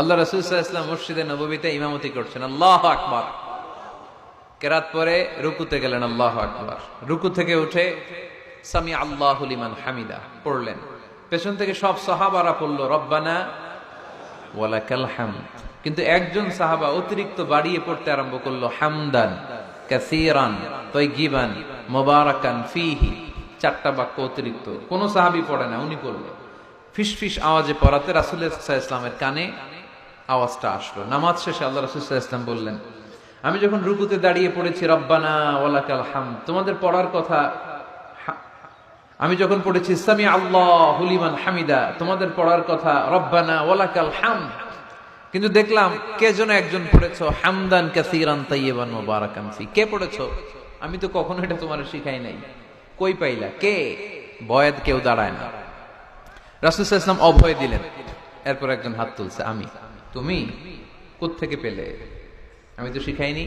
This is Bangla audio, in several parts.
আল্লাহ রাসূল সাল্লাল্লাহু আলাইহি ওয়াসাল্লাম মসজিদে নববীতে ইমামতি করছেন, আল্লাহু আকবার। কেরাত পরে রুকুতে গেলেন, আল্লাহু আকবার। রুকু থেকে উঠে সামি আল্লাহু লিমান হামিদা পড়লেন। পেছন থেকে সব সাহাবারা পড়লো রব্বানা ওয়ালাকাল হামদ। কিন্তু একজন সাহাবা অতিরিক্ত বাড়িয়ে পড়তে আরম্ভ করলো হামদান কাসীরান তাইয়িবান মুবারাকান ফীহি। চারটা বাক্য অতিরিক্ত, কোন সাহাবী পড়ে না, উনি পড়লো। ফিসফিস আওয়াজে পড়াতে রাসূল সাল্লাল্লাহু আলাইহি ওয়াসাল্লামের কানে আওয়াজটা আসলো। নামাজ শেষে আল্লাহ রাসূল সাল্লাল্লাহু আলাইহি ওয়াসাল্লাম বললেন, আমি যখন রুকুতে দাঁড়িয়ে পড়েছি রব্বানা ওয়ালাকাল হামদ, তোমাদের পড়ার কথা, আমি যখন পড়েছি সামি আল্লাহু লিমান হামিদা, তোমাদের পড়ার কথা রব্বানা ওয়ালাকাল হামদ, কিন্তু দেখলাম কে যেন একজন পড়েছো হামদান কাসীরান তাইয়িবান মুবারাকান ফি। কে পড়েছো? আমি তো কখনো এটা তোমার শিখাই নাই, কই পাইলা? কে? বয়েদ কেউ দাঁড়ায় না। রাসূল সাল্লাল্লাহু আলাইহি ওয়াসাল্লাম অভয় দিলেন। এরপর একজন হাত তুলছে, আমি। তুমি কোত্থেকে পেলে? আমি তো শিখাইনি।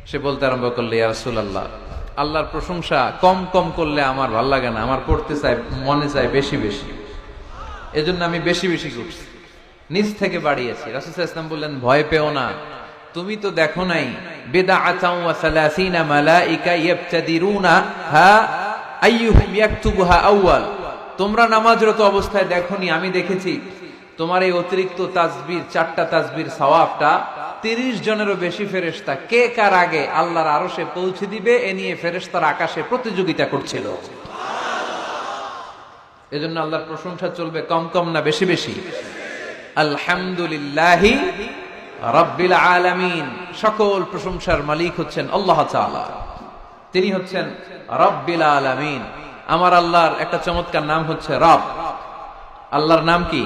সে বলতে আরম্ভ করলে, ইয়া রাসূলুল্লাহ, আল্লাহর প্রশংসা কম কম করলে আমার ভাল লাগে না, আমার পড়তে চাই, মনে চাই বেশি বেশি, এজন্য আমি বেশি বেশি করছি, নিজ থেকে বাড়িয়েছি। রাসূল সাল্লাল্লাহু আলাইহি ওয়াসাল্লাম বললেন, ভয় পেও না, তুমি তো দেখো নাই বিদআতাও ওয়া সালাসিনা মালাইকা ইয়াবতাদিরুনা হা আইয়ুহুম ইয়াকতুবুহা আউয়াল। তোমরা নামাজরত অবস্থায় দেখোনি, আমি দেখেছি তোমার এই অতিরিক্ত তাসবিহ, চারটা তাসবির সওয়াবটা 30 জনেরও বেশি ফেরেশতা কে কার আগে আল্লাহর আরশে পৌঁছে দিবে এ নিয়ে ফেরেশতারা আকাশে প্রতিযোগিতা করছিল। এজন্য আল্লাহর প্রশংসা চলবে কম কম না বেশি বেশি। আলহামদুলিল্লাহি রাব্বিল আলামিন। সকল প্রশংসার মালিক হচ্ছেন আল্লাহ তাআলা, তিনি হচ্ছেন রাব্বিল আলামিন। আমার আল্লাহর একটা চমৎকার নাম হচ্ছে রব। আল্লাহর নাম কি?